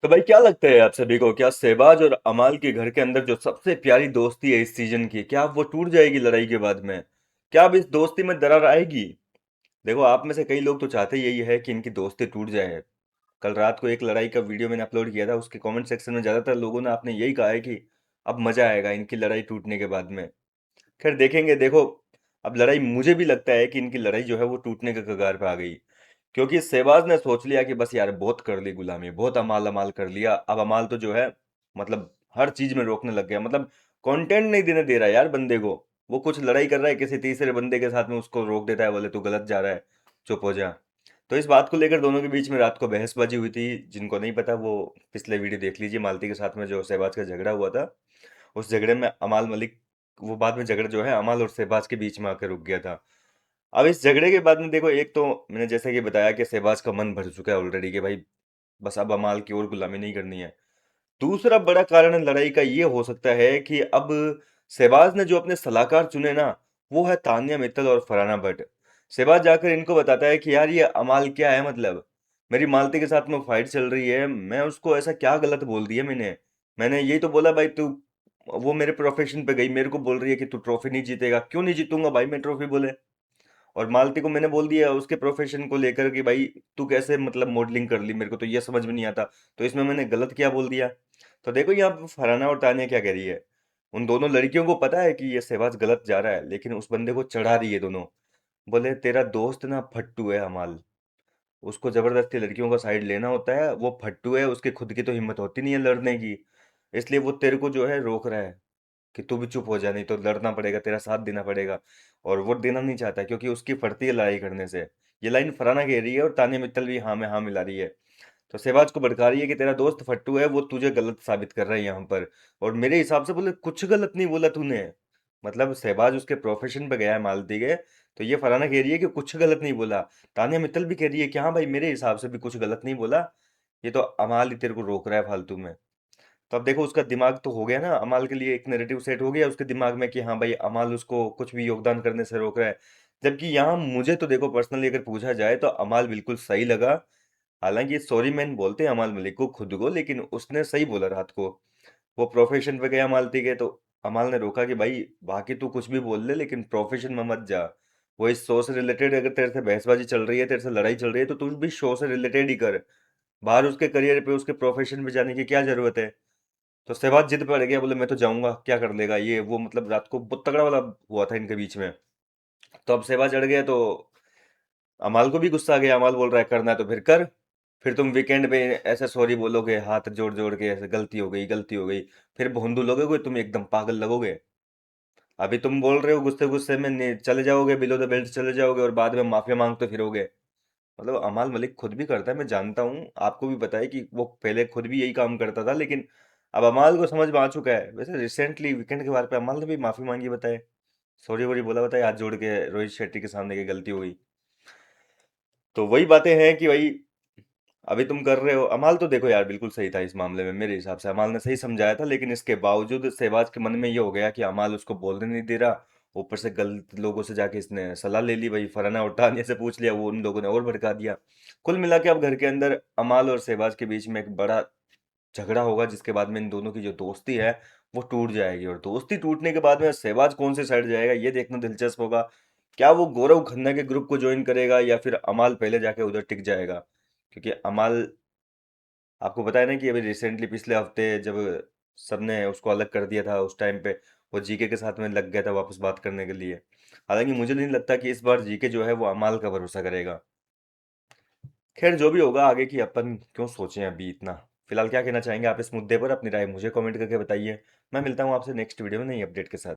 तो भाई क्या लगता है आप सभी को, क्या सहबाज और अमाल के घर के अंदर जो सबसे प्यारी दोस्ती है इस सीजन की, क्या अब वो टूट जाएगी लड़ाई के बाद में? क्या अब इस दोस्ती में दरार आएगी? देखो, आप में से कई लोग तो चाहते यही है कि इनकी दोस्ती टूट जाए। कल रात को एक लड़ाई का वीडियो मैंने अपलोड किया था, उसके कमेंट सेक्शन में ज्यादातर लोगों ने आपने यही कहा है कि अब मजा आएगा इनकी लड़ाई टूटने के बाद में। खैर देखेंगे। देखो, अब लड़ाई मुझे भी लगता है कि इनकी लड़ाई जो है वो टूटने के कगार पे आ गई। क्योंकि शहबाज ने सोच लिया कि बस यार बहुत कर ली गुलामी, बहुत अमाल अमाल कर लिया। अब अमाल तो जो है मतलब हर चीज में रोकने लग गया, मतलब कंटेंट नहीं देने दे रहा है यार बंदे को। वो कुछ लड़ाई कर रहा है किसी तीसरे बंदे के साथ में, उसको रोक देता है, बोले तू गलत जा रहा है, चुप हो जा। तो इस बात को लेकर दोनों के बीच में रात को बहसबाजी हुई थी। जिनको नहीं पता वो पिछले वीडियो देख लीजिए, मालती के साथ में जो शहबाज का झगड़ा हुआ था। उस झगड़े में अमाल मलिक, वो बाद में झगड़ा जो है अमाल और शहबाज के बीच में आकर रुक गया था। अब इस झगड़े के बाद में देखो, एक तो मैंने जैसे कि बताया कि शहबाज का मन भर चुका है ऑलरेडी कि भाई बस अब अमाल की और गुलामी नहीं करनी है। दूसरा बड़ा कारण लड़ाई का ये हो सकता है कि अब शहबाज ने जो अपने सलाहकार चुने ना, वो है तानिया मित्तल और फरहाना भट्ट। शहबाज जाकर इनको बताता है कि यार ये अमाल क्या है, मतलब मेरी मालती के साथ में फाइट चल रही है, मैं उसको ऐसा क्या गलत बोल दिया मैंने? मैंने यही तो बोला भाई तू, वो मेरे प्रोफेशन पे गई, मेरे को बोल रही है कि तू ट्रॉफी नहीं जीतेगा। क्यों नहीं जीतूंगा भाई मैं ट्रॉफी, बोले। और मालती को मैंने बोल दिया उसके प्रोफेशन को लेकर कि भाई तू कैसे मतलब मॉडलिंग कर ली, मेरे को तो ये समझ में नहीं आता। तो इसमें मैंने गलत क्या बोल दिया? तो देखो यहाँ पे फरहाना और तानिया क्या कह रही है। उन दोनों लड़कियों को पता है कि ये शहबाज गलत जा रहा है, लेकिन उस बंदे को चढ़ा रही है दोनों। बोले तेरा दोस्त ना फट्टू है अमाल, उसको जबरदस्ती लड़कियों का साइड लेना होता है, वो फट्टू है, उसकी खुद की तो हिम्मत होती नहीं है लड़ने की। इसलिए वो तेरे को जो है रोक रहा है कि तू भी चुप हो जा, नहीं तो लड़ना पड़ेगा, तेरा साथ देना पड़ेगा। और वो देना नहीं चाहता क्योंकि उसकी पड़ती है लड़ाई करने से। ये लाइन फरहाना कह रही है और तानिया मित्तल भी हाँ में हाँ मिला रही है। तो शहबाज को भड़का रही है कि तेरा दोस्त फट्टू है, वो तुझे गलत साबित कर रहा है यहाँ पर। और मेरे हिसाब से बोले कुछ गलत नहीं बोला तूने। मतलब शहबाज उसके प्रोफेशन पे गया है मालती के, तो ये फरहाना कह रही है कि कुछ गलत नहीं बोला। तानिया मित्तल भी कह रही है कि हाँ भाई मेरे हिसाब से भी कुछ गलत नहीं बोला, ये तो अमाल ही तेरे को रोक रहा है फालतू में। तो अब देखो उसका दिमाग तो हो गया ना, अमाल के लिए एक नैरेटिव सेट हो गया उसके दिमाग में कि हाँ भाई अमाल उसको कुछ भी योगदान करने से रोक रहा है। जबकि यहाँ मुझे तो देखो पर्सनली अगर पूछा जाए तो अमाल बिल्कुल सही लगा। हालांकि सॉरी मैन बोलते हैं अमाल मलिक को खुद को, लेकिन उसने सही बोला रात को। वो प्रोफेशन पे गया मालती के, तो अमाल ने रोका कि भाई बाकी तू कुछ भी बोल ले लेकिन प्रोफेशन में मत जा। वो इस शो से रिलेटेड, अगर तेरे से बहसबाजी चल रही है, तेरे से लड़ाई चल रही है, तो तू भी शो से रिलेटेड ही कर। बाहर उसके करियर पे उसके प्रोफेशन पे जाने की क्या जरूरत है? तो सहवाग जिद पड़ गया, बोले मैं तो जाऊंगा, क्या कर लेगा ये वो, मतलब रात को बहुत तगड़ा वाला हुआ था इनके बीच में। तो अब सहवाग चढ़ गया तो अमाल को भी गुस्सा आ गया। अमाल बोल रहा है करना है तो फिर कर, फिर तुम वीकेंड पे ऐसे सॉरी बोलोगे हाथ जोड़ जोड़ के, ऐसे गलती हो गई गलती हो गई, फिर भोंदू लगोगे, तुम एकदम पागल लगोगे। अभी तुम बोल रहे हो गुस्से गुस्से में चले जाओगे, बिलो द बेल्ट चले जाओगे और बाद में माफिया मांगते फिरोगे। मतलब अमाल मलिक खुद भी करता है, मैं जानता हूँ, आपको भी पता है कि वो पहले खुद भी यही काम करता था, लेकिन अब अमाल को समझ में आ चुका है। वैसे रिसेंटली वीकेंड के बारे पे अमाल ने भी माफी मांगी, बताए सॉरी वोरी बोला, बताए हाथ जोड़ के रोहित शेट्टी के सामने की गलती हो गई। तो वही बातें हैं कि भाई अभी तुम कर रहे हो। अमाल तो देखो यार बिल्कुल सही था इस मामले में, मेरे हिसाब से अमाल ने सही समझाया था, लेकिन इसके बावजूद शहबाज के मन में ये हो गया कि अमाल उसको बोलने नहीं दे रहा। ऊपर से गलत लोगों से जाके इसने सलाह ले ली, भाई फराना और टानिया से पूछ लिया, वो उन लोगों ने और भड़का दिया। कुल मिला के अब घर के अंदर अमाल और शहबाज के बीच में एक बड़ा झगड़ा होगा, जिसके बाद में इन दोनों की जो दोस्ती है वो टूट जाएगी। और दोस्ती टूटने के बाद में शहबाज कौन सी साइड जाएगा ये देखना दिलचस्प होगा। क्या वो गौरव खन्ना के ग्रुप को ज्वाइन करेगा या फिर अमाल पहले जाके उधर टिक जाएगा? क्योंकि अमाल, आपको पता है ना कि अभी रिसेंटली पिछले हफ्ते जब सबने उसको अलग कर दिया था, उस टाइम पे वो जीके के साथ में लग गया था वापस बात करने के लिए। हालांकि मुझे नहीं लगता कि इस बार जीके जो है वो अमाल का भरोसा करेगा। खैर जो भी होगा आगे की अपन क्यों सोचें अभी इतना। फिलहाल क्या कहना चाहेंगे आप इस मुद्दे पर? अपनी राय मुझे कमेंट करके बताइए। मैं मिलता हूँ आपसे नेक्स्ट वीडियो में नई अपडेट के साथ।